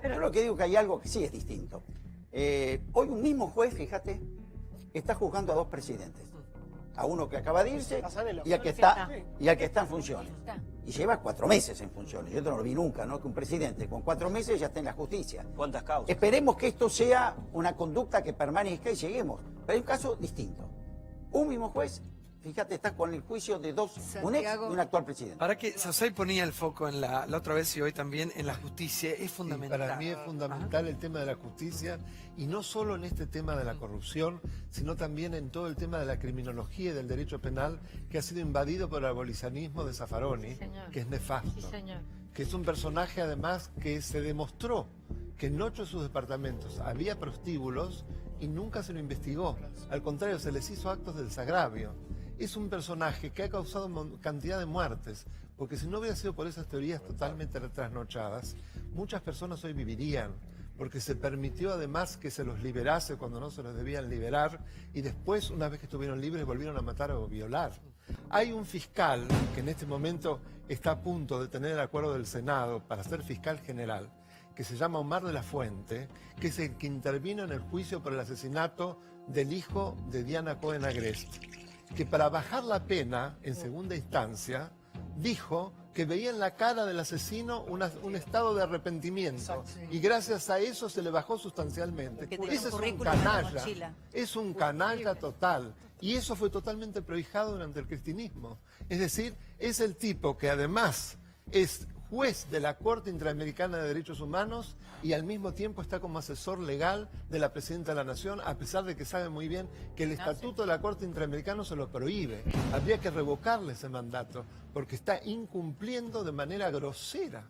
Yo lo que digo que hay algo que sí es distinto. Hoy un mismo juez, fíjate, está juzgando a dos presidentes. A uno que acaba de irse y al que está en funciones. Y lleva 4 meses en funciones. Yo no lo vi nunca, ¿no? Que un presidente con 4 meses ya está en la justicia. ¿Cuántas causas? Esperemos que esto sea una conducta que permanezca y lleguemos. Pero hay un caso distinto. Un mismo juez, fíjate, está con el juicio de dos, un ex y un actual presidente. Para que Sosay ponía el foco en la otra vez y hoy también en la justicia, es fundamental. Para mí es fundamental el tema de la justicia, y no solo en este tema de la corrupción, sino también en todo el tema de la criminología y del derecho penal, que ha sido invadido por el abolicionismo de Zaffaroni, que es nefasto. Sí, señor. Que es un personaje además que se demostró que en 8 de sus departamentos había prostíbulos y nunca se lo investigó. Al contrario, se les hizo actos de desagravio. Es un personaje que ha causado cantidad de muertes, porque si no hubiera sido por esas teorías totalmente trasnochadas, muchas personas hoy vivirían, porque se permitió además que se los liberase cuando no se los debían liberar, y después, una vez que estuvieron libres, volvieron a matar o violar. Hay un fiscal que en este momento está a punto de tener el acuerdo del Senado para ser fiscal general, que se llama Omar de la Fuente, que es el que intervino en el juicio por el asesinato del hijo de Diana Cohen Agrest, que para bajar la pena en segunda instancia dijo que veía en la cara del asesino un estado de arrepentimiento, y gracias a eso se le bajó sustancialmente. Ese es un canalla, es un canalla total, y eso fue totalmente prohijado durante el cristianismo. Es decir, es el tipo que además es juez de la Corte Interamericana de Derechos Humanos y al mismo tiempo está como asesor legal de la Presidenta de la Nación, a pesar de que sabe muy bien que el Estatuto de la Corte Interamericana se lo prohíbe. Habría que revocarle ese mandato, porque está incumpliendo de manera grosera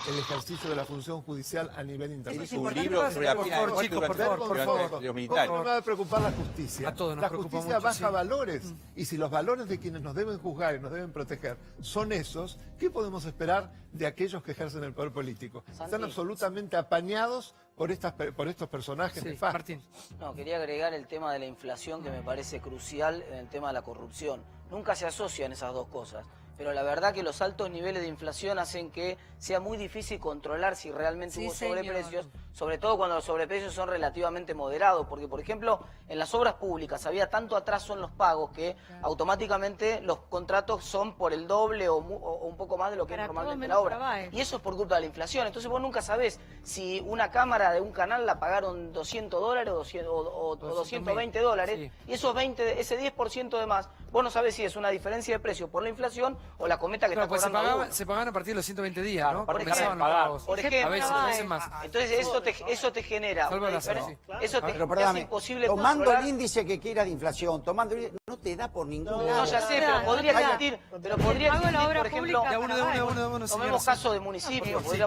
el ejercicio de la función judicial a nivel internacional. Un libro sobre la pena de muerte durante los militares. ¿Cómo me va a preocupar la justicia? A todos nos la preocupa justicia mucho, baja sí. valores, y si los valores de quienes nos deben juzgar y nos deben proteger son esos, ¿qué podemos esperar de aquellos que ejercen el poder político? Están absolutamente apañados por estos personajes nefastos. Martín. No, quería agregar el tema de la inflación, que me parece crucial en el tema de la corrupción. Nunca se asocian esas dos cosas, pero la verdad que los altos niveles de inflación hacen que sea muy difícil controlar si realmente hubo sobreprecios, sobre todo cuando los sobreprecios son relativamente moderados, porque por ejemplo en las obras públicas había tanto atraso en los pagos que automáticamente los contratos son por el doble o un poco más de lo que es normalmente la obra. Y eso es por culpa de la inflación. Entonces vos nunca sabés si una cámara de un canal la pagaron $200 o $220, sí. Y ese 10% de más, vos no sabés si es una diferencia de precio por la inflación o la cometa que Claro, está pues cobrando se pagaban a partir de los 120 días, ¿no? por Comenzaban ejemplo, los pagos. por ejemplo. A veces más. Entonces eso te genera Salvo una la diferencia. zona, Eso te Pero hace perdóname, imposible tomando controlar. el índice que quiera de inflación, tomando el índice, no te da por ningún lado. No, ya sé, pero podría existir, por ejemplo, De uno, tomemos caso de municipios. El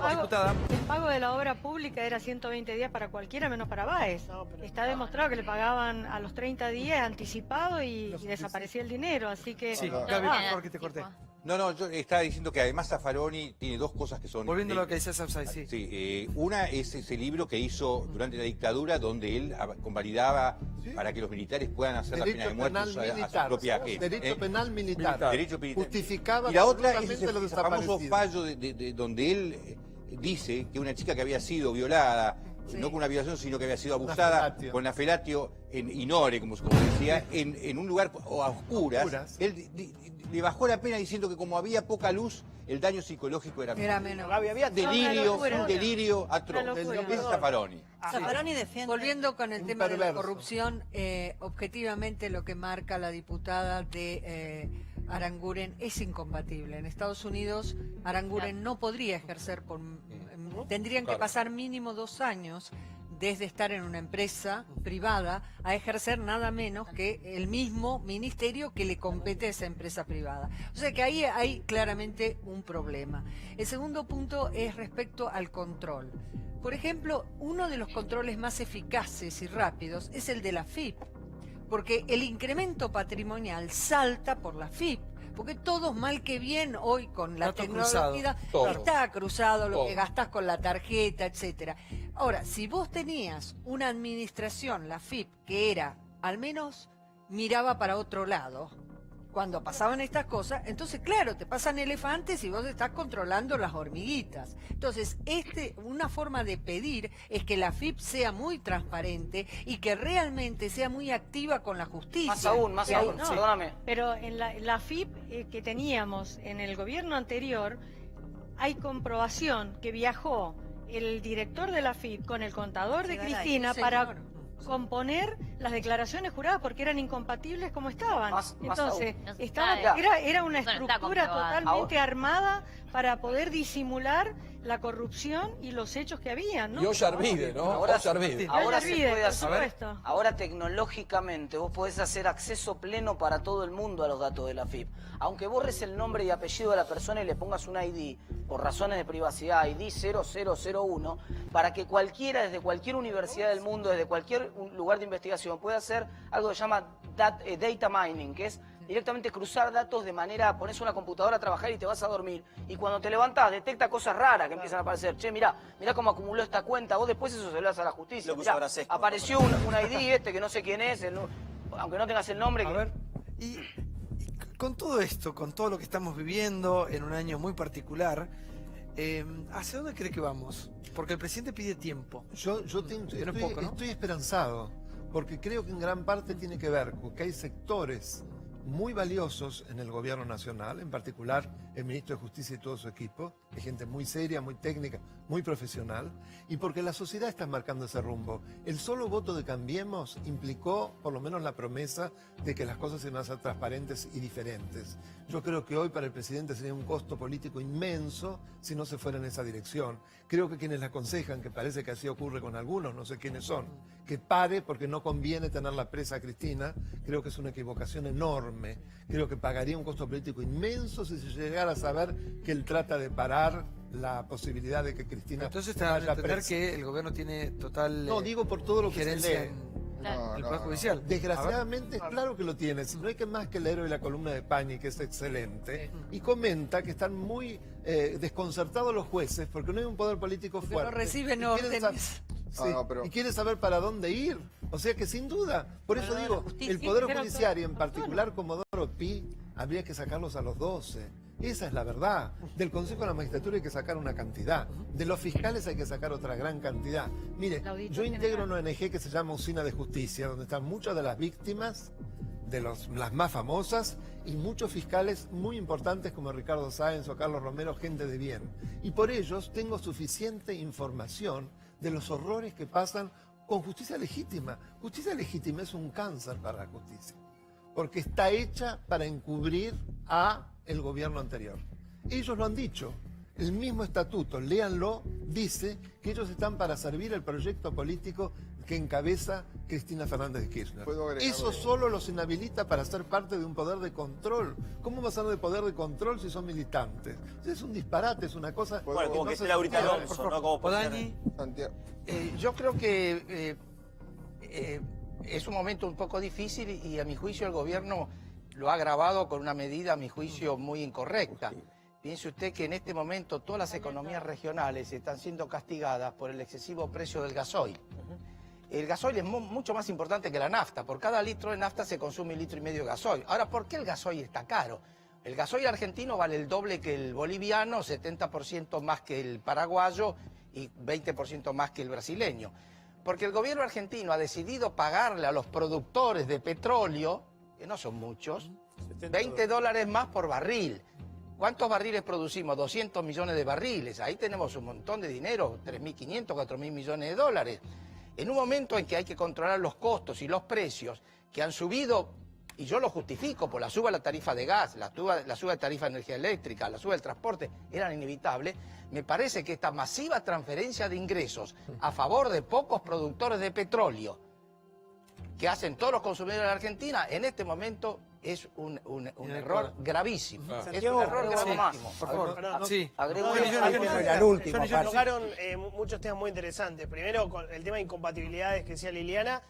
pago de la obra pública era 120 días para cualquiera, menos para Báez. Está demostrado que le pagaban a los 30 días anticipado y desaparecía el dinero, así que... Sí, Gaby, por favor, que te corté. No, yo estaba diciendo que además Zaffaroni tiene dos cosas que son... Volviendo a lo que decía Sosay, sí. Sí, una es ese libro que hizo durante la dictadura, donde él convalidaba para que los militares puedan hacer la pena de muerte a su propia... Derecho penal militar. Derecho militar. Justificaba Y la otra es absolutamente los ese famoso desaparecidos. fallo donde él dice que una chica que había sido violada, no con una violación, sino que había sido abusada con la felatio en Inore, como decía, en un lugar a oscuras. Él le bajó la pena diciendo que como había poca luz, el daño psicológico era menos. Había delirio, un delirio atroz. Es Zaffaroni. Zaffaroni defiende. Volviendo con el tema de la perverso. corrupción, objetivamente lo que marca la diputada de Aranguren es incompatible. En Estados Unidos, Aranguren no podría ejercer tendrían que pasar mínimo 2 años desde estar en una empresa privada a ejercer nada menos que el mismo ministerio que le compete a esa empresa privada. O sea que ahí hay claramente un problema. El segundo punto es respecto al control. Por ejemplo, uno de los controles más eficaces y rápidos es el de la FIP, porque el incremento patrimonial salta por la FIP. Porque todos mal que bien hoy con la tecnología está cruzado lo que gastás con la tarjeta, etcétera. Ahora, si vos tenías una administración, la FIP, que era, al menos miraba para otro lado, cuando pasaban estas cosas, entonces claro, te pasan elefantes y vos estás controlando las hormiguitas. Entonces, una forma de pedir es que la AFIP sea muy transparente y que realmente sea muy activa con la justicia. Más aún, No, perdóname. Pero en la AFIP que teníamos en el gobierno anterior, hay comprobación que viajó el director de la AFIP con el contador de Cristina para componer las declaraciones juradas porque eran incompatibles como estaban. Entonces, era una estructura totalmente armada para poder disimular la corrupción y los hechos que habían, ¿no? Y Ollarvide, ¿no? Ahora se Ollarvide. puede hacer. Por supuesto. Ahora tecnológicamente vos podés hacer acceso pleno para todo el mundo a los datos de la AFIP. Aunque borres el nombre y apellido de la persona y le pongas un ID, por razones de privacidad, ID 0001, para que cualquiera, desde cualquier universidad del mundo, desde cualquier lugar de investigación, pueda hacer algo que se llama data mining, que es directamente cruzar datos de manera, pones una computadora a trabajar y te vas a dormir. Y cuando te levantás, detecta cosas raras que empiezan a aparecer. Che, mirá cómo acumuló esta cuenta. Vos después eso se lo das a la justicia. Mirá, apareció un ID que no sé quién es, aunque no tengas el nombre. A ver, y con todo esto, con todo lo que estamos viviendo en un año muy particular, ¿hacia dónde cree que vamos? Porque el presidente pide tiempo. Estoy esperanzado, porque creo que en gran parte tiene que ver con que hay sectores muy valiosos en el gobierno nacional, en particular el ministro de Justicia y todo su equipo, de gente muy seria, muy técnica, muy profesional, y porque la sociedad está marcando ese rumbo. El solo voto de Cambiemos implicó por lo menos la promesa de que las cosas iban a ser transparentes y diferentes. Yo creo que hoy para el presidente sería un costo político inmenso si no se fuera en esa dirección. Creo que quienes le aconsejan, que parece que así ocurre con algunos, no sé quiénes son, que pare porque no conviene tenerla presa a Cristina, creo que es una equivocación enorme. Creo que pagaría un costo político inmenso si se llegara a saber que él trata de parar la posibilidad de que Cristina Entonces te van a vaya entender presa. que el gobierno tiene total No, digo por todo lo que se injerencia lee. en el Poder Judicial. Desgraciadamente, claro que lo tiene. Si no hay que más que leer hoy la columna de Pañi, que es excelente, y comenta que están muy desconcertados los jueces porque no hay un poder político Porque fuerte. no reciben Y quieren órdenes. y quiere saber para dónde ir. O sea que sin duda, por eso digo, el Poder Judicial y en particular Comodoro Pi, habría que sacarlos a los 12. Esa es la verdad. Del Consejo de la Magistratura hay que sacar una cantidad. De los fiscales hay que sacar otra gran cantidad. Mire, yo integro una ONG que se llama Usina de Justicia, donde están muchas de las víctimas, de las más famosas, y muchos fiscales muy importantes como Ricardo Sáenz o Carlos Romero, gente de bien. Y por ellos tengo suficiente información de los horrores que pasan con justicia legítima. Justicia legítima es un cáncer para la justicia, porque está hecha para encubrir a el gobierno anterior. Ellos lo han dicho. El mismo estatuto, léanlo, dice que ellos están para servir el proyecto político que encabeza Cristina Fernández de Kirchner. Eso solo los inhabilita para ser parte de un poder de control. ¿Cómo va a ser de poder de control si son militantes? Es un disparate, es una cosa... Bueno, como que esté Laurita Alonso, ¿no? Como Podani. Yo creo que es un momento un poco difícil y a mi juicio el gobierno lo ha agravado con una medida, a mi juicio, muy incorrecta. Piense usted que en este momento todas las economías regionales están siendo castigadas por el excesivo precio del gasoil. El gasoil es mucho más importante que la nafta. Por cada litro de nafta se consume 1,5 litros de gasoil. Ahora, ¿por qué el gasoil está caro? El gasoil argentino vale el doble que el boliviano, 70% más que el paraguayo y 20% más que el brasileño. Porque el gobierno argentino ha decidido pagarle a los productores de petróleo, que no son muchos, $20 más por barril. ¿Cuántos barriles producimos? 200 millones de barriles. Ahí tenemos un montón de dinero, 3.500, 4.000 millones de dólares. En un momento en que hay que controlar los costos y los precios, que han subido, y yo lo justifico, por la suba de la tarifa de gas, la suba de tarifa de energía eléctrica, la suba del transporte, eran inevitables, me parece que esta masiva transferencia de ingresos a favor de pocos productores de petróleo, que hacen todos los consumidores de la Argentina, en este momento es un error gravísimo. Es un error gravísimo. Por favor. Sí. Tocaron muchos temas muy interesantes. Primero, con el tema de incompatibilidades que decía Liliana,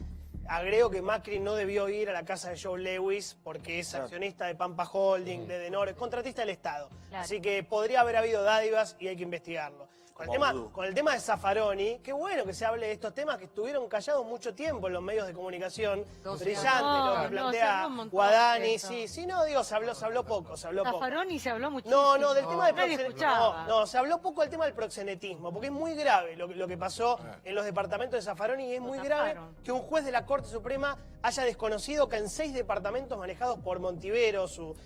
agrego que Macri no debió ir a la casa de Joe Lewis porque es accionista de Pampa Holding, de Denor, es contratista del Estado. Así que podría haber habido dádivas y hay que investigarlo. con el tema de Zaffaroni, qué bueno que se hable de estos temas que estuvieron callados mucho tiempo en los medios de comunicación. Brillante lo que plantea Guadani. Sí, no, digo, se habló poco. Zaffaroni se habló muchísimo. No, del tema del Nadie escuchaba. No, se habló poco del tema del proxenetismo, porque es muy grave lo que pasó en los departamentos de Zaffaroni y es muy grave que un juez de la Corte Suprema haya desconocido que en 6 departamentos manejados por Montivero, su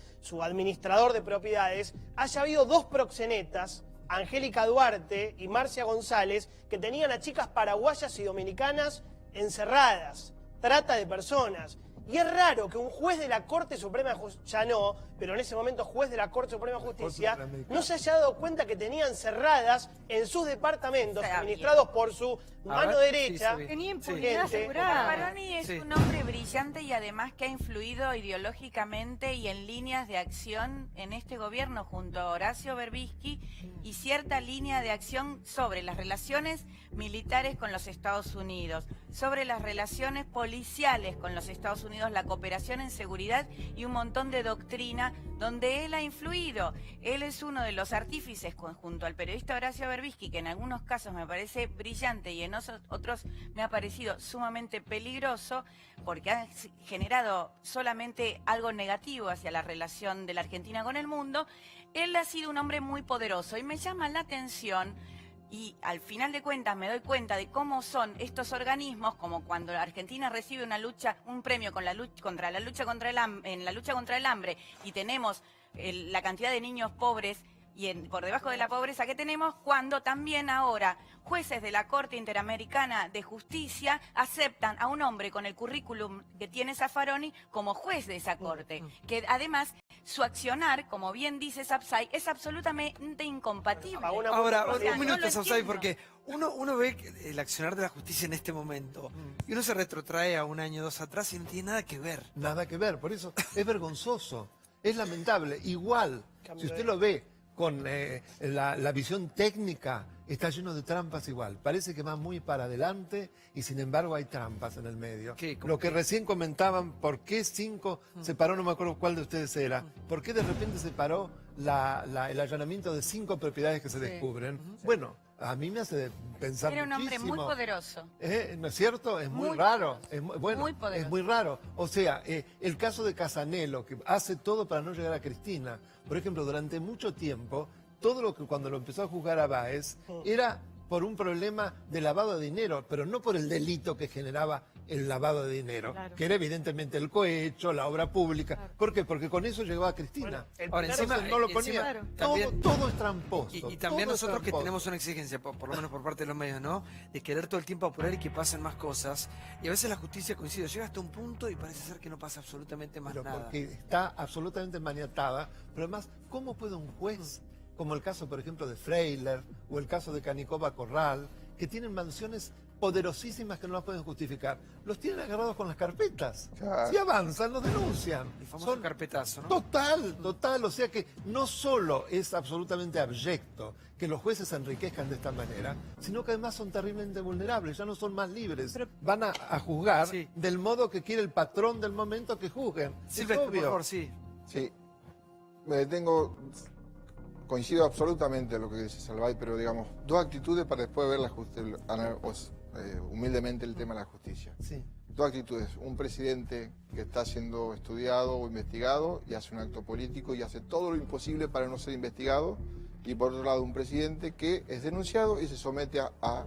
administrador de propiedades, haya habido 2 proxenetas, Angélica Duarte y Marcia González, que tenían a chicas paraguayas y dominicanas encerradas, trata de personas. Y es raro que un juez de la Corte Suprema de Justicia, ya no, pero en ese momento juez de la Corte Suprema de Justicia, no se haya dado cuenta que tenían cerradas en sus departamentos, administrados por su mano derecha. Tenía impunidad asegurada. Zaffaroni es un hombre brillante y además que ha influido ideológicamente y en líneas de acción en este gobierno junto a Horacio Berbisky y cierta línea de acción sobre las relaciones militares con los Estados Unidos, sobre las relaciones policiales con los Estados Unidos, la cooperación en seguridad y un montón de doctrina donde él ha influido. Él es uno de los artífices junto al periodista Horacio Berbisky, que en algunos casos me parece brillante y en otros me ha parecido sumamente peligroso porque ha generado solamente algo negativo hacia la relación de la Argentina con el mundo. Él ha sido un hombre muy poderoso y me llama la atención. Y al final de cuentas me doy cuenta de cómo son estos organismos, como cuando la Argentina recibe un premio con la lucha contra el hambre y tenemos la cantidad de niños pobres y por debajo de la pobreza que tenemos, cuando también ahora jueces de la Corte Interamericana de Justicia aceptan a un hombre con el currículum que tiene Zaffaroni como juez de esa corte, que además su accionar, como bien dice Sapsay, es absolutamente incompatible. Ahora, un minuto, Sapsay, porque uno ve el accionar de la justicia en este momento y uno se retrotrae a un año, 2 atrás y no tiene nada que ver. Nada que ver, por eso es vergonzoso, es lamentable. Igual, si usted lo ve con la visión técnica, está lleno de trampas igual. Parece que va muy para adelante y sin embargo hay trampas en el medio. Lo que recién comentaban, ¿por qué 5 se paró? No me acuerdo cuál de ustedes era. ¿Por qué de repente se paró el allanamiento de 5 propiedades que se descubren? Bueno, a mí me hace pensar Era un hombre muchísimo. muy poderoso. ¿No es cierto? Es muy raro. Muy poderoso. Es muy raro. O sea, el caso de Casanelo, que hace todo para no llegar a Cristina. Por ejemplo, durante mucho tiempo, todo lo que cuando lo empezó a juzgar a Báez era por un problema de lavado de dinero, pero no por el delito que generaba el lavado de dinero, que era evidentemente el cohecho, la obra pública. ¿Por qué? Porque con eso llegó a Cristina. Ahora, encima no lo ponía. Todo es tramposo. Y también nosotros que tenemos una exigencia, por lo menos por parte de los medios, ¿no? De querer todo el tiempo apurar y que pasen más cosas. Y a veces la justicia coincide, llega hasta un punto y parece ser que no pasa absolutamente más nada. Porque está absolutamente maniatada. Pero además, ¿cómo puede un juez, como el caso, por ejemplo, de Freiler o el caso de Canicova Corral, que tienen mansiones poderosísimas que no las pueden justificar, los tienen agarrados con las carpetas? Si avanzan, los denuncian. El famoso carpetazo, ¿no? Total. O sea que no solo es absolutamente abyecto que los jueces se enriquezcan de esta manera, sino que además son terriblemente vulnerables, ya no son más libres. Van a juzgar del modo que quiere el patrón del momento que juzguen. Silvestre, por favor, sí. Sí. Coincido absolutamente en lo que dice Salvay, pero digamos, 2 actitudes para después ver humildemente el tema de la justicia. Sí. 2 actitudes. Un presidente que está siendo estudiado o investigado y hace un acto político y hace todo lo imposible para no ser investigado. Y por otro lado, un presidente que es denunciado y se somete a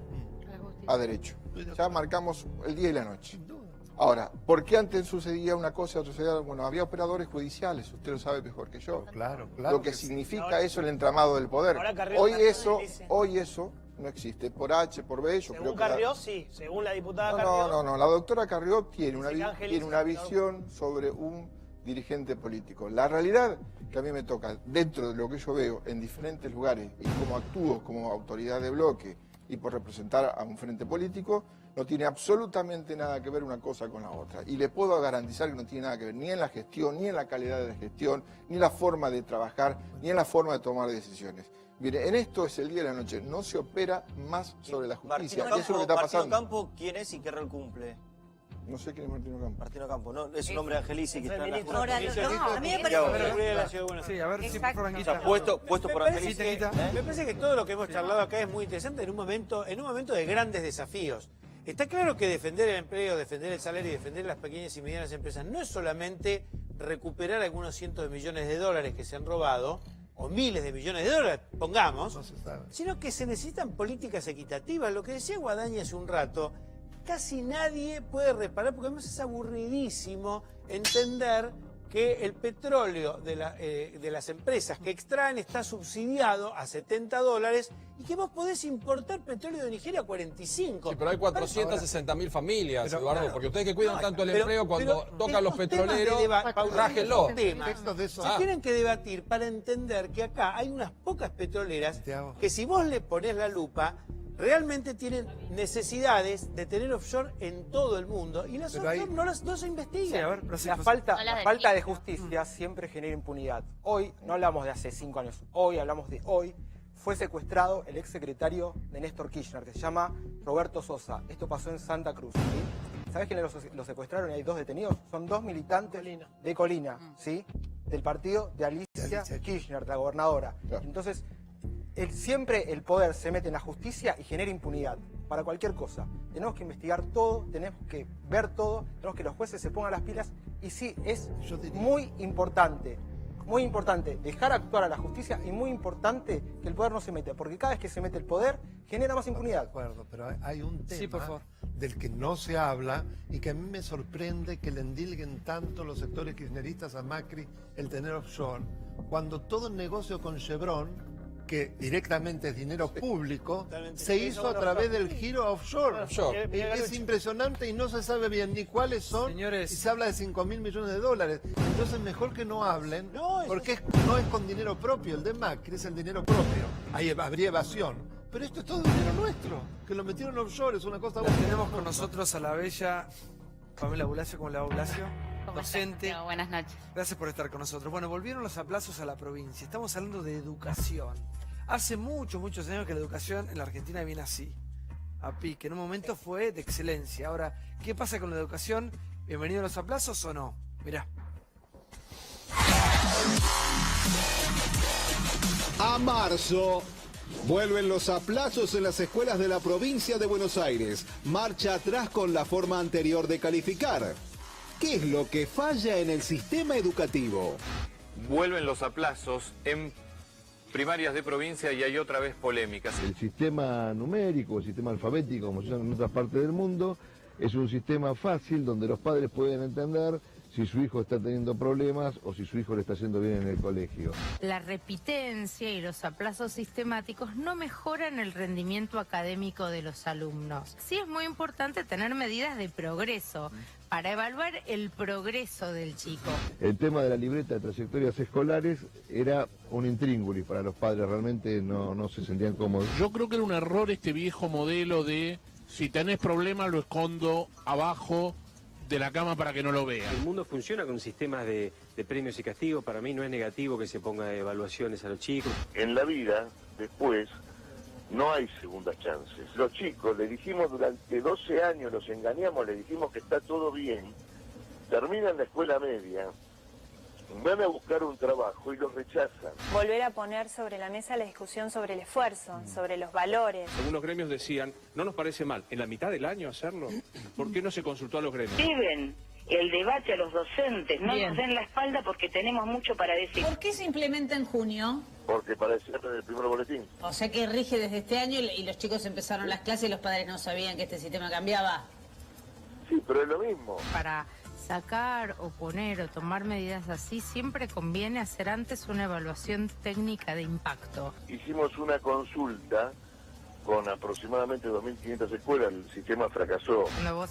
derecho. Ya marcamos el día y la noche. Ahora, ¿por qué antes sucedía una cosa y otra sucedía? Bueno, había operadores judiciales, usted lo sabe mejor que yo. Claro. Lo que significa eso, el entramado del poder. Hoy eso no existe. Por H, por B, yo creo que... Carrió, sí. Según la diputada Carrió... No. La doctora Carrió tiene una visión sobre un dirigente político. La realidad que a mí me toca, dentro de lo que yo veo en diferentes lugares y como actúo como autoridad de bloque y por representar a un frente político, no tiene absolutamente nada que ver una cosa con la otra. Y le puedo garantizar que no tiene nada que ver ni en la gestión, ni en la calidad de la gestión, ni en la forma de trabajar, ni en la forma de tomar decisiones. Mire, en esto es el día y la noche. No se opera más sobre la justicia. Eso es lo que está pasando. Campo, ¿quién es y qué rol cumple? No sé quién es Martino Campo. Martino Campo, ¿no? Es un hombre angelici que está en la Ahora, no, a mí me parece... Sí, a ver si por O sea, puesto por angelici. Me parece que todo lo que hemos charlado acá es muy interesante en un momento de grandes desafíos. Está claro que defender el empleo, defender el salario y defender las pequeñas y medianas empresas no es solamente recuperar algunos cientos de millones de dólares que se han robado, o miles de millones de dólares, pongamos, sino que se necesitan políticas equitativas. Lo que decía Guadaña hace un rato, casi nadie puede reparar, porque además es aburridísimo entender que el petróleo de las empresas que extraen está subsidiado a $70 y que vos podés importar petróleo de Nigeria a 45. Sí, pero hay 460.000 familias, pero, Eduardo, porque ustedes que cuidan tanto el empleo, cuando tocan los petroleros, rájenlo. Se tienen que debatir para entender que acá hay unas pocas petroleras que si vos le ponés la lupa, realmente tienen necesidades de tener offshore en todo el mundo y las offshore no se investigan. La falta de justicia siempre genera impunidad. Hoy, no hablamos de hace 5 años, hoy hablamos de hoy, fue secuestrado el exsecretario de Néstor Kirchner, que se llama Roberto Sosa. Esto pasó en Santa Cruz, ¿sí? ¿Sabés quiénes lo secuestraron y hay 2 detenidos? Son 2 militantes de Colina, ¿sí? Del partido de Alicia Kirchner, la gobernadora. Claro. Entonces, siempre el poder se mete en la justicia y genera impunidad para cualquier cosa. Tenemos que investigar todo, tenemos que ver todo, tenemos que los jueces se pongan las pilas y sí, es muy importante dejar actuar a la justicia y muy importante que el poder no se mete, porque cada vez que se mete el poder genera más impunidad. De acuerdo, pero hay un tema del que no se habla y que a mí me sorprende que le endilguen tanto los sectores kirchneristas a Macri el tener offshore, cuando todo el negocio con Chevron, que directamente es dinero público, se hizo a través del giro offshore. Es impresionante y no se sabe bien ni cuáles son, y se habla de 5.000 millones de dólares. Entonces mejor que no hablen, porque no es con dinero propio, el de Macri es el dinero propio. Ahí habría evasión. Pero esto es todo dinero nuestro, que lo metieron offshore, es una cosa... Tenemos con nosotros a la bella Pamela Bulacio. ¿Cómo le va, Bulacio? Docente. No, buenas noches. Gracias por estar con nosotros. Bueno, volvieron los aplausos a la provincia. Estamos hablando de educación. Hace muchos años que la educación en la Argentina viene así, a pique. En un momento fue de excelencia. Ahora, ¿qué pasa con la educación? ¿Bienvenido a los aplausos o no? Mirá. A marzo. Vuelven los aplazos en las escuelas de la provincia de Buenos Aires. Marcha atrás con la forma anterior de calificar. ¿Qué es lo que falla en el sistema educativo? Vuelven los aplazos en primarias de provincia y hay otra vez polémicas. El sistema numérico, el sistema alfabético, como se llama en otras partes del mundo, es un sistema fácil donde los padres pueden entender si su hijo está teniendo problemas o si su hijo le está yendo bien en el colegio. La repitencia y los aplazos sistemáticos no mejoran el rendimiento académico de los alumnos. Sí es muy importante tener medidas de progreso para evaluar el progreso del chico. El tema de la libreta de trayectorias escolares era un intríngulis para los padres, realmente no se sentían cómodos. Yo creo que era un error este viejo modelo de si tenés problemas lo escondo abajo de la cama para que no lo vean. El mundo funciona con sistemas de premios y castigos. Para mí no es negativo que se ponga evaluaciones a los chicos. En la vida, después, no hay segundas chances. Los chicos, le dijimos durante 12 años, los engañamos, le dijimos que está todo bien, terminan la escuela media, van a buscar un trabajo y los rechazan. Volver a poner sobre la mesa la discusión sobre el esfuerzo, sobre los valores. Algunos gremios decían, no nos parece mal, en la mitad del año hacerlo, ¿por qué no se consultó a los gremios? Lleven el debate a los docentes, no nos den la espalda porque tenemos mucho para decir. ¿Por qué se implementa en junio? Porque para decir en el primer boletín. O sea que rige desde este año y los chicos empezaron las clases y los padres no sabían que este sistema cambiaba. Sí, pero es lo mismo. Para sacar o poner o tomar medidas así, siempre conviene hacer antes una evaluación técnica de impacto. Hicimos una consulta con aproximadamente 2.500 escuelas, el sistema fracasó. Cuando vos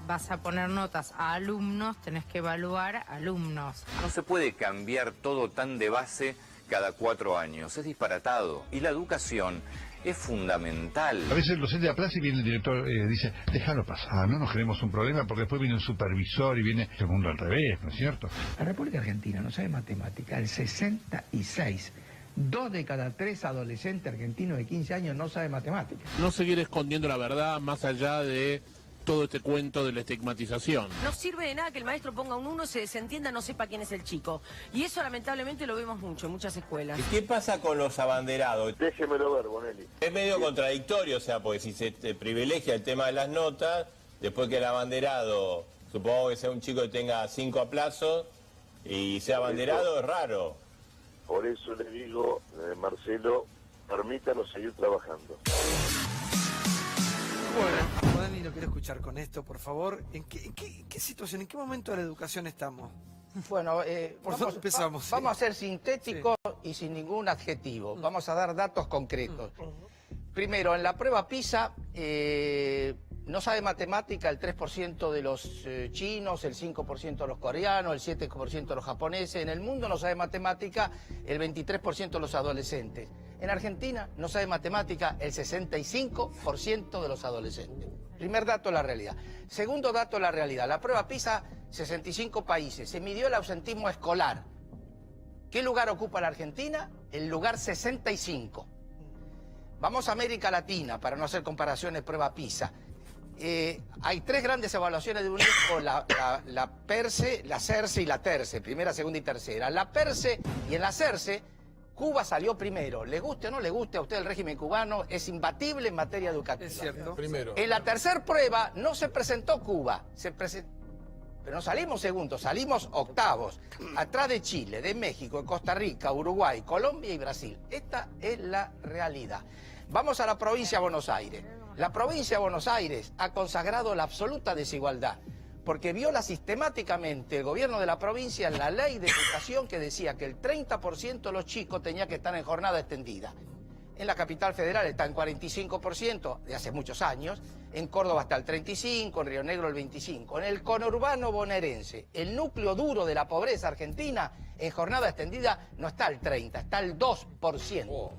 vas a poner notas a alumnos, tenés que evaluar alumnos. No se puede cambiar todo tan de base cada 4 años, es disparatado. Y la educación es fundamental. A veces el docente aplaza y viene el director dice, déjalo pasar, no nos queremos un problema porque después viene un supervisor y viene el mundo al revés, ¿no es cierto? La República Argentina no sabe matemática, el 66. 2 de cada 3 adolescentes argentinos de 15 años no sabe matemáticas. No seguir escondiendo la verdad más allá de todo este cuento de la estigmatización. No sirve de nada que el maestro ponga un 1, se desentienda, no sepa quién es el chico. Y eso lamentablemente lo vemos mucho en muchas escuelas. ¿Y qué pasa con los abanderados? Déjemelo ver, Bonelli. Es medio contradictorio, o sea, porque si se privilegia el tema de las notas, después que el abanderado, supongo que sea un chico que tenga 5 aplazos y sea abanderado, es raro. Por eso le digo, Marcelo, permítanos seguir trabajando. Bueno, Bonelli, lo quiero escuchar con esto, por favor. ¿En qué situación, en qué momento de la educación estamos? Bueno, ¿Por dónde empezamos? Vamos a ser sintéticos y sin ningún adjetivo. Vamos a dar datos concretos. Primero, en la prueba PISA no sabe matemática el 3% de los chinos, el 5% de los coreanos, el 7% de los japoneses. En el mundo no sabe matemática el 23% de los adolescentes. En Argentina no sabe matemática el 65% de los adolescentes. Primer dato de la realidad. Segundo dato de la realidad. La prueba PISA, 65 países. Se midió el ausentismo escolar. ¿Qué lugar ocupa la Argentina? El lugar 65. Vamos a América Latina, para no hacer comparaciones, prueba PISA. Hay 3 grandes evaluaciones de UNESCO, la PERCE, la CERCE y la TERCE, primera, segunda y tercera. La PERCE y en la CERCE, Cuba salió primero. Le guste o no le guste a usted el régimen cubano, es imbatible en materia educativa. Es cierto. Primero. En la tercera prueba no se presentó Cuba, pero no salimos segundos, salimos octavos, atrás de Chile, de México, de Costa Rica, Uruguay, Colombia y Brasil. Esta es la realidad. Vamos a la provincia de Buenos Aires. La provincia de Buenos Aires ha consagrado la absoluta desigualdad, porque viola sistemáticamente el gobierno de la provincia la ley de educación que decía que el 30% de los chicos tenía que estar en jornada extendida. En la capital federal está en 45% de hace muchos años, en Córdoba está el 35%, en Río Negro el 25%. En el conurbano bonaerense, el núcleo duro de la pobreza argentina, en jornada extendida no está el 30%, está el 2%.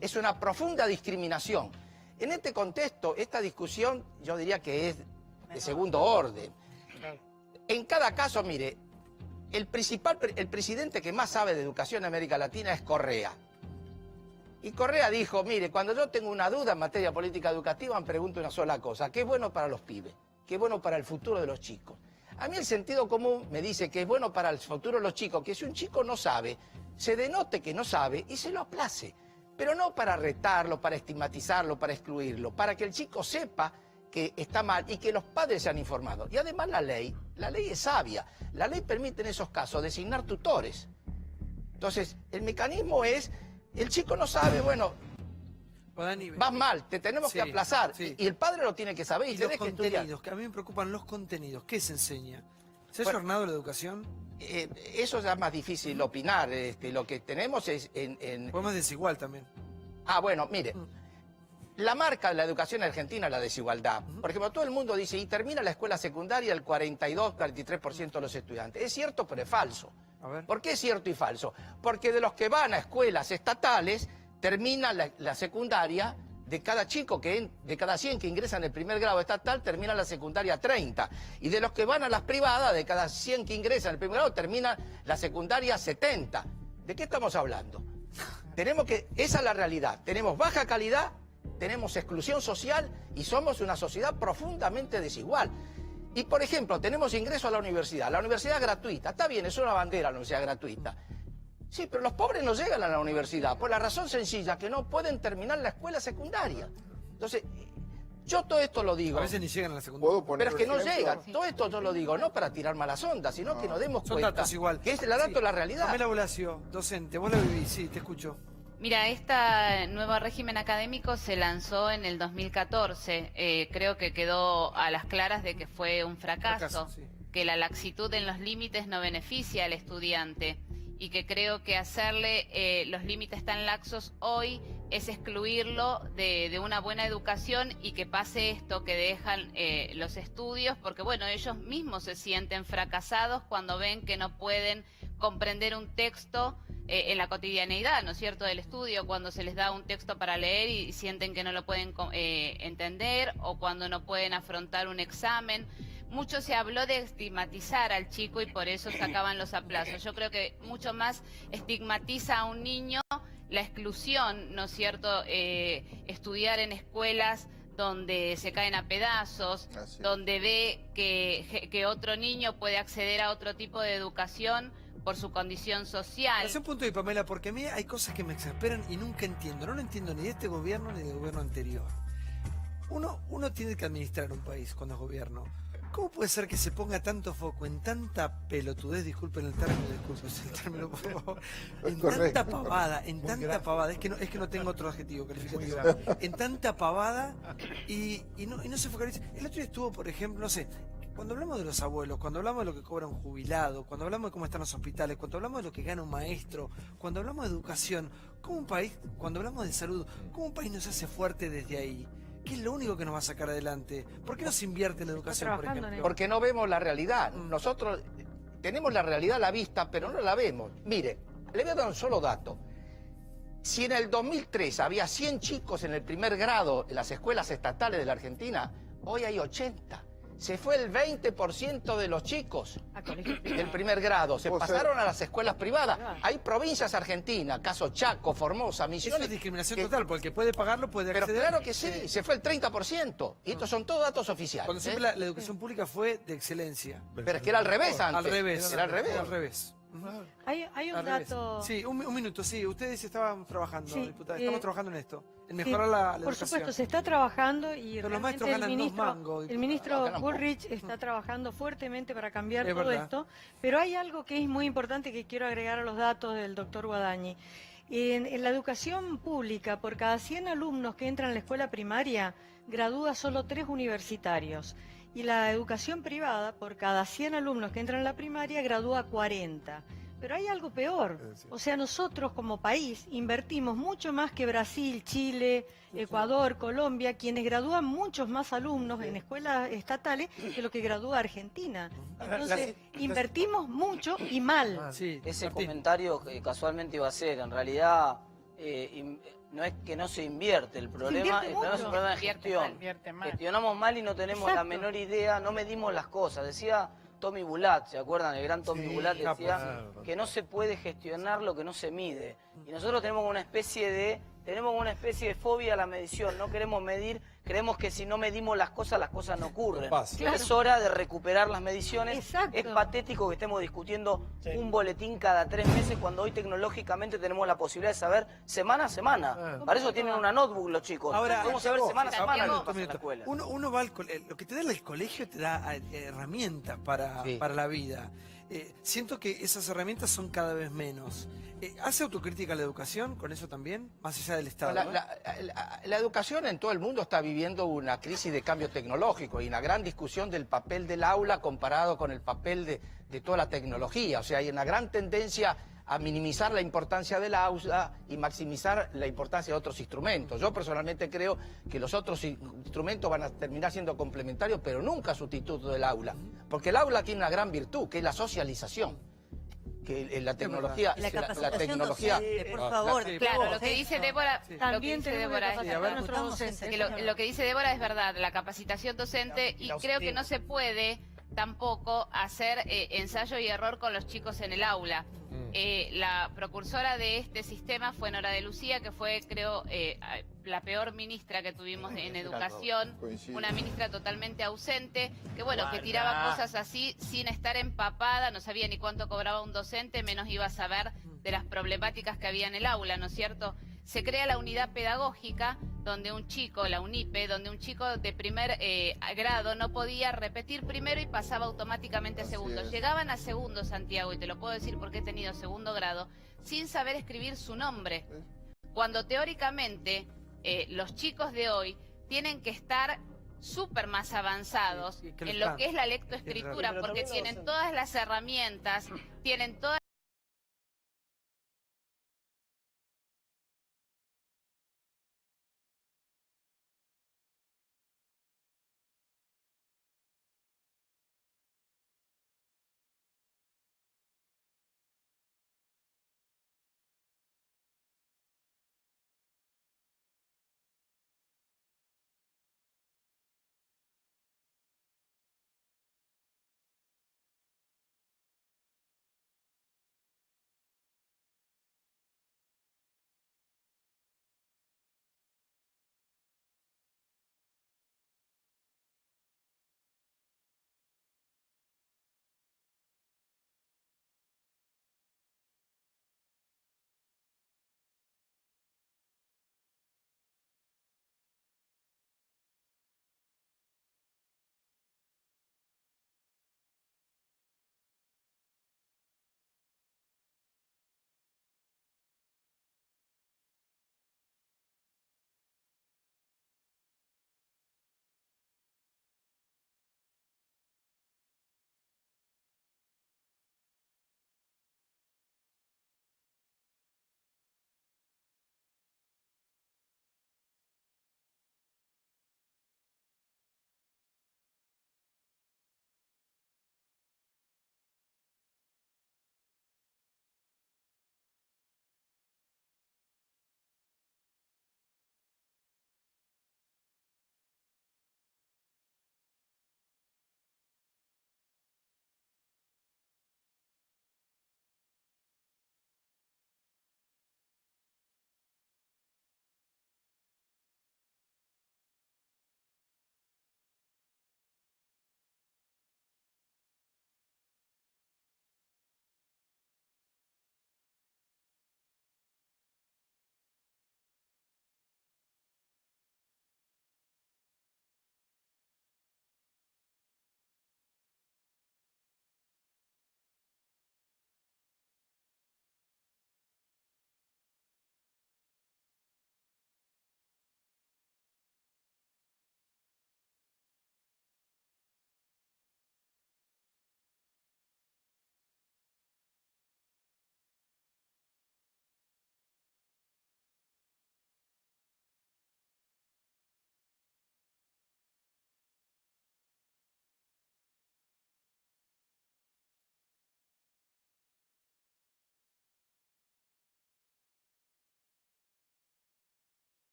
Es una profunda discriminación. En este contexto, esta discusión yo diría que es de segundo orden. En cada caso, mire, el presidente que más sabe de educación en América Latina es Correa. Y Correa dijo, mire, cuando yo tengo una duda en materia política educativa, me pregunto una sola cosa, ¿qué es bueno para los pibes? ¿Qué es bueno para el futuro de los chicos? A mí el sentido común me dice que es bueno para el futuro de los chicos, que si un chico no sabe, se denote que no sabe y se lo aplace. Pero no para retarlo, para estigmatizarlo, para excluirlo, para que el chico sepa que está mal y que los padres sean informados. Y además la ley es sabia. La ley permite en esos casos designar tutores. Entonces, el mecanismo es, el chico no sabe, bueno, vas mal, te tenemos que aplazar. Y el padre lo tiene que saber y tenés que estudiar. Que a mí me preocupan los contenidos. ¿Qué se enseña? ¿Se ha jornado la educación? Eso ya es más difícil opinar. Lo que tenemos es... Fue más desigual también. Ah, bueno, mire. La marca de la educación argentina es la desigualdad. Por ejemplo, todo el mundo dice, y termina la escuela secundaria el 42-43% de los estudiantes. Es cierto, pero es falso. ¿Por qué es cierto y falso? Porque de los que van a escuelas estatales, termina la secundaria, de cada chico, de cada 100 que ingresan en el primer grado estatal, termina la secundaria 30. Y de los que van a las privadas, de cada 100 que ingresan en el primer grado, termina la secundaria 70. ¿De qué estamos hablando? Esa es la realidad. Tenemos baja calidad, tenemos exclusión social y somos una sociedad profundamente desigual. Y, por ejemplo, tenemos ingreso a la universidad. La universidad es gratuita. Está bien, es una bandera la universidad gratuita. Sí, pero los pobres no llegan a la universidad por la razón sencilla que no pueden terminar la escuela secundaria. Entonces, yo todo esto lo digo. A veces ni llegan a la secundaria. Pero es que no llegan. Todo esto yo lo digo no para tirar malas ondas, sino que nos demos cuenta que es la dato de la realidad. Pamela Blasio, docente, vos la vivís, sí, te escucho. Mira, este nuevo régimen académico se lanzó en el 2014. Creo que quedó a las claras de que fue un fracaso, que la laxitud en los límites no beneficia al estudiante y que creo que hacerle los límites tan laxos hoy es excluirlo de una buena educación y que pase esto, que dejan los estudios, porque bueno, ellos mismos se sienten fracasados cuando ven que no pueden comprender un texto en la cotidianeidad, ¿no es cierto?, del estudio, cuando se les da un texto para leer y sienten que no lo pueden entender, o cuando no pueden afrontar un examen. Mucho se habló de estigmatizar al chico y por eso sacaban los aplazos. Yo creo que mucho más estigmatiza a un niño la exclusión, ¿no es cierto?, estudiar en escuelas donde se caen a pedazos, donde ve que otro niño puede acceder a otro tipo de educación por su condición social. Hace un punto de Pamela, porque a mí hay cosas que me exasperan y nunca entiendo. No lo entiendo ni de este gobierno ni del gobierno anterior. Uno tiene que administrar un país cuando es gobierno. ¿Cómo puede ser que se ponga tanto foco en tanta pelotudez, disculpen el término, por favor, en tanta pavada, es que no tengo otro adjetivo calificativo, en tanta pavada y no se focaliza? El otro día estuvo, por ejemplo, no sé, cuando hablamos de los abuelos, cuando hablamos de lo que cobra un jubilado, cuando hablamos de cómo están los hospitales, cuando hablamos de lo que gana un maestro, cuando hablamos de educación, ¿cómo un país, cuando hablamos de salud, cómo un país nos hace fuerte desde ahí? ¿Qué es lo único que nos va a sacar adelante? ¿Por qué no se invierte en educación, por ejemplo? Porque no vemos la realidad. Nosotros tenemos la realidad a la vista, pero no la vemos. Mire, le voy a dar un solo dato. Si en el 2003 había 100 chicos en el primer grado en las escuelas estatales de la Argentina, hoy hay 80. Se fue el 20% de los chicos del primer grado. Se pasaron a las escuelas privadas. Hay provincias argentinas, caso Chaco, Formosa, Misiones. Eso es discriminación total, porque el que puede pagarlo puede acceder. Pero claro que sí, se fue el 30%. Y estos son todos datos oficiales. Cuando siempre la educación pública fue de excelencia. Pero es que era al revés antes. Al revés. Era al revés. Era al revés. Hay un dato... Sí, un minuto, sí. Ustedes estaban trabajando, Sí, diputada. Estamos trabajando en esto. En Sí, mejorar la por educación. supuesto, se está trabajando y Pero los maestros realmente ganan 2 mangos. el ministro Bullrich está trabajando fuertemente para cambiar Es todo verdad. esto, pero hay algo que es muy importante que quiero agregar a los datos del doctor Guadañi. En la educación pública, por cada 100 alumnos que entran a la escuela primaria, gradúa solo 3 universitarios. Y la educación privada, por cada 100 alumnos que entran a la primaria, gradúa 40. Pero hay algo peor, o sea, nosotros como país invertimos mucho más que Brasil, Chile, Ecuador, Colombia, quienes gradúan muchos más alumnos en escuelas estatales que lo que gradúa Argentina. Entonces, invertimos mucho y mal. Ese comentario casualmente iba a ser, en realidad no es que no se invierte, el problema es un problema de gestión. Gestionamos mal y no tenemos la menor idea, no medimos las cosas. Decía Tommy Bulat, ¿se acuerdan? El gran Tommy Bulat decía que no se puede gestionar lo que no se mide. Y nosotros tenemos una especie de fobia a la medición, no queremos medir, creemos que si no medimos las cosas no ocurren. Es hora de recuperar las mediciones. Es patético que estemos discutiendo un boletín cada 3 meses cuando hoy tecnológicamente tenemos la posibilidad de saber semana a semana. Para eso tienen una notebook los chicos. Ahora, podemos saber semana a semana lo que pasa en la escuela. Uno va al colegio, lo que te da el colegio te da herramientas para la vida. Siento que esas herramientas son cada vez menos. ¿Hace autocrítica la educación con eso también? Más allá del Estado. La educación en todo el mundo está viviendo una crisis de cambio tecnológico y una gran discusión del papel del aula comparado con el papel de toda la tecnología. O sea, hay una gran tendencia a minimizar la importancia del aula y maximizar la importancia de otros instrumentos. Yo personalmente creo que los otros instrumentos van a terminar siendo complementarios, pero nunca sustituto del aula. Porque el aula tiene una gran virtud, que es la socialización. Que la tecnología... La tecnología por favor. Claro, lo que dice Débora... También tenemos que capacitar a nuestros docentes. Lo que dice Débora es verdad, la capacitación docente, y creo que no se puede tampoco hacer ensayo y error con los chicos en el aula. La precursora de este sistema fue Nora de Lucía, que fue, creo, la peor ministra que tuvimos en educación, una ministra totalmente ausente, que bueno, que tiraba cosas así sin estar empapada, no sabía ni cuánto cobraba un docente, menos iba a saber de las problemáticas que había en el aula, ¿no es cierto? Se crea la unidad pedagógica, donde un chico, la UNIPE, donde un chico de primer grado no podía repetir primero y pasaba automáticamente a segundo. Llegaban a segundo, Santiago, y te lo puedo decir porque he tenido segundo grado, sin saber escribir su nombre. Cuando teóricamente los chicos de hoy tienen que estar súper más avanzados en lo que es la lectoescritura, porque tienen todas las herramientas, tienen todas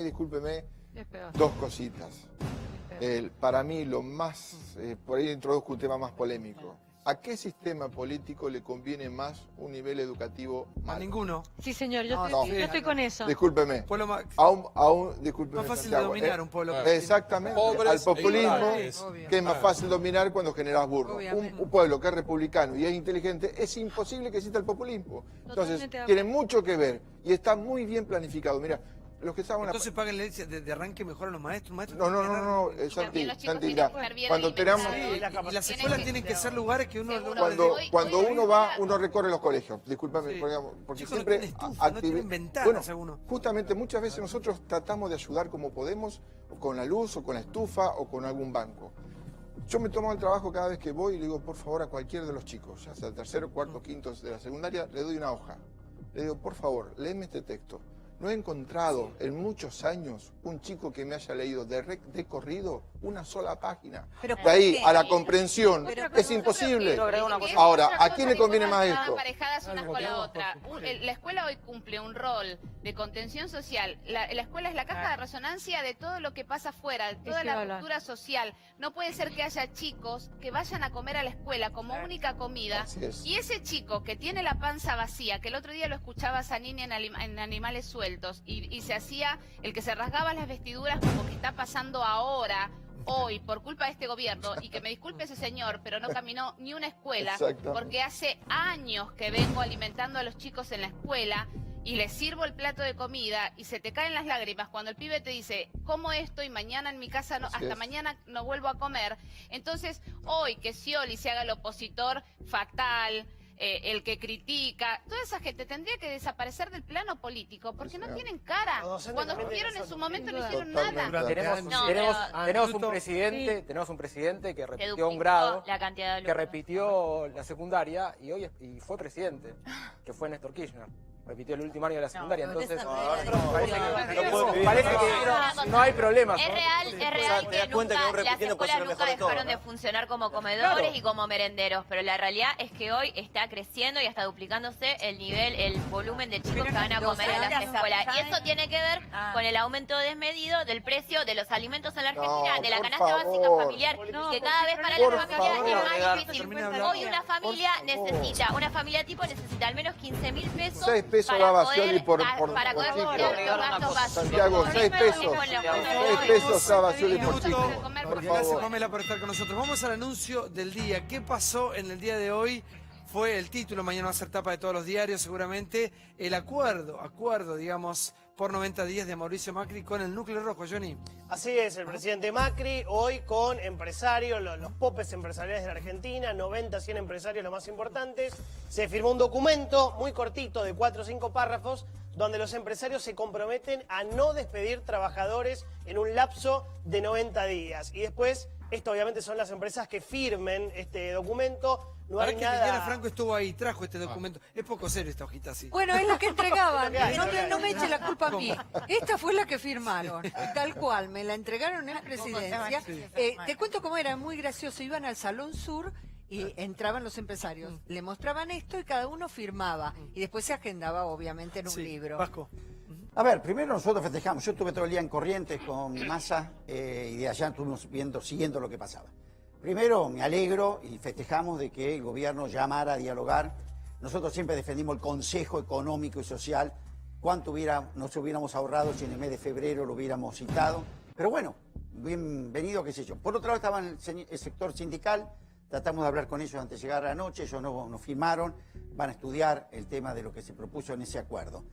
discúlpeme, dos cositas. Para mí lo más, por ahí introduzco un tema más polémico. ¿A qué sistema político le conviene más un nivel educativo malo? A ninguno. Sí, señor, yo estoy con eso. Discúlpeme. Discúlpeme, más fácil Santiago, de dominar un pueblo. Exactamente. Al populismo, que es más fácil dominar cuando generas burro. Un pueblo que es republicano y es inteligente, es imposible que exista el populismo. Entonces, tiene mucho que ver y está muy bien planificado. Mira, los que estaban... Entonces pagan la herencia de arranque mejor a los maestros. No, Santi, cuando tenemos... Y las escuelas tienen que ser lugares que uno... Cuando uno va, uno recorre los colegios. Discúlpame, porque siempre... Bueno, justamente muchas veces nosotros tratamos de ayudar como podemos, o con la luz, o con la estufa, o con algún banco. Yo me tomo el trabajo cada vez que voy y le digo, por favor, a cualquiera de los chicos, ya sea tercero, cuarto, quinto de la secundaria, le doy una hoja. Le digo, por favor, léeme este texto. No he encontrado en muchos años un chico que me haya leído de corrido una sola página. De ahí a la comprensión es imposible. Ahora, ¿a quién le conviene más esto? Están aparejadas una con la otra. La escuela hoy cumple un rol de contención social. La escuela es la caja de resonancia de todo lo que pasa afuera, de toda la cultura social. No puede ser que haya chicos que vayan a comer a la escuela como única comida y ese chico que tiene la panza vacía, que el otro día lo escuchaba a Zanini en Animales Sueltos, y se hacía el que se rasgaba las vestiduras como que está pasando ahora, hoy, por culpa de este gobierno, y que me disculpe ese señor, pero no caminó ni una escuela, porque hace años que vengo alimentando a los chicos en la escuela, y les sirvo el plato de comida, y se te caen las lágrimas cuando el pibe te dice, como esto, y mañana en mi casa, hasta mañana no vuelvo a comer. Entonces, hoy que Scioli se haga el opositor fatal, el que critica, toda esa gente tendría que desaparecer del plano político porque no tienen cara. Cuando estuvieron en su momento no hicieron nada. Tenemos un presidente que repitió un grado, que repitió la secundaria y fue presidente, que fue Néstor Kirchner. Repitió el último año de la secundaria, entonces parece que no hay problemas. Es real que nunca las escuelas nunca dejaron de funcionar como comedores y como merenderos, pero la realidad es que hoy está creciendo y está duplicándose el volumen de chicos que van a comer en las escuelas. Y eso tiene que ver con el aumento desmedido del precio de los alimentos en la Argentina, de la canasta básica familiar, que cada vez para las familias es más difícil. Hoy una familia necesita al menos 15.000 pesos. 6 pesos daba Scioli por Santiago, 6 pesos. 6 pesos daba Scioli por chico. Gracias, Pamela, por estar con nosotros. Vamos al anuncio del día. ¿Qué pasó en el día de hoy? Fue el título, mañana va a ser tapa de todos los diarios seguramente, el acuerdo, digamos, por 90 días de Mauricio Macri con el núcleo rojo, Johnny. Así es, el presidente Macri hoy con empresarios, los popes empresariales de la Argentina, 90, 100 empresarios los más importantes, se firmó un documento muy cortito de 4 o 5 párrafos donde los empresarios se comprometen a no despedir trabajadores en un lapso de 90 días. Y después, esto obviamente son las empresas que firmen este documento. No hay nada... Liliana Franco estuvo ahí, trajo este documento. Es poco serio esta hojita así. Bueno, es lo que entregaban. No me eche la culpa a mí. Esta fue la que firmaron, tal cual. Me la entregaron en presidencia. Te cuento cómo era, muy gracioso. Iban al Salón Sur y entraban los empresarios. Le mostraban esto y cada uno firmaba. Y después se agendaba, obviamente, en un libro. Vasco. A ver, primero nosotros festejamos. Yo estuve todo el día en Corrientes con Massa y de allá estuvimos siguiendo lo que pasaba. Primero, me alegro y festejamos de que el gobierno llamara a dialogar. Nosotros siempre defendimos el Consejo Económico y Social. ¿Cuánto nos hubiéramos ahorrado si en el mes de febrero lo hubiéramos citado? Pero bueno, bienvenido, qué sé yo. Por otro lado estaba el sector sindical. Tratamos de hablar con ellos antes de llegar a la noche. Ellos no firmaron. Van a estudiar el tema de lo que se propuso en ese acuerdo.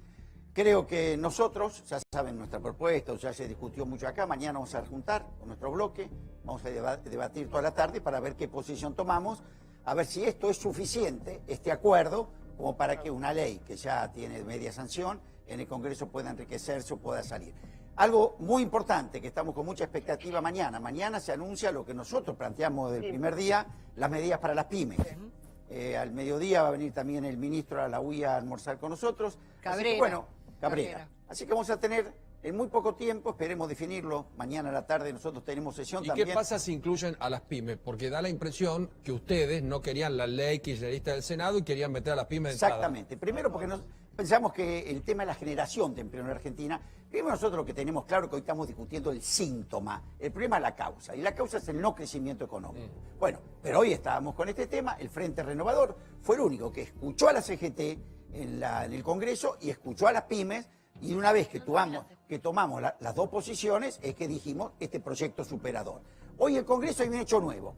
Creo que nosotros, ya saben nuestra propuesta, ya se discutió mucho acá, mañana vamos a juntar con nuestro bloque, vamos a debatir toda la tarde para ver qué posición tomamos, a ver si esto es suficiente, este acuerdo, como para que una ley que ya tiene media sanción en el Congreso pueda enriquecerse o pueda salir. Algo muy importante, que estamos con mucha expectativa mañana. Mañana se anuncia lo que nosotros planteamos desde el primer día, las medidas para las pymes. Al mediodía va a venir también el ministro a la UIA a almorzar con nosotros. Cabrera. Así que vamos a tener en muy poco tiempo, esperemos definirlo, mañana a la tarde nosotros tenemos sesión también. ¿Y qué pasa si incluyen a las pymes? Porque da la impresión que ustedes no querían la ley kirchnerista del Senado y querían meter a las pymes de entrada. Exactamente. Primero porque pensamos que el tema de la generación de empleo en la Argentina Primero nosotros lo que tenemos claro es que hoy estamos discutiendo el síntoma, el problema es la causa, y la causa es el no crecimiento económico. Bueno, pero hoy estábamos con este tema, el Frente Renovador fue el único que escuchó a la CGT en el Congreso y escuchó a las pymes, y una vez que tomamos las dos posiciones es que dijimos este proyecto superador. Hoy el Congreso hay un hecho nuevo,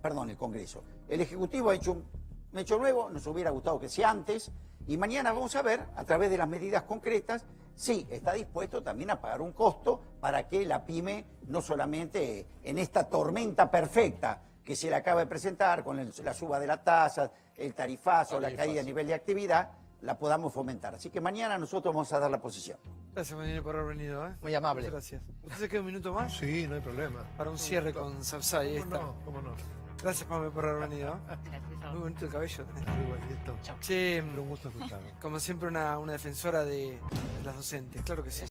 el Ejecutivo ha hecho un hecho nuevo, nos hubiera gustado que sea antes, y mañana vamos a ver, a través de las medidas concretas, si está dispuesto también a pagar un costo para que la pyme, no solamente en esta tormenta perfecta que se le acaba de presentar, con la suba de la tasa, el tarifazo, la caída a nivel de actividad, la podamos fomentar. Así que mañana nosotros vamos a dar la posición. Gracias, Manuel, por haber venido. Muy amable. Muchas gracias. ¿Usted se queda un minuto más? Sí, no hay problema. Para un cierre con Sapsay. ¿Cómo no? Gracias, Pame, por haber venido. Muy bonito el cabello. Muy bonito. Che, un gusto escucharlo. como siempre, una defensora de las docentes. Claro que sí.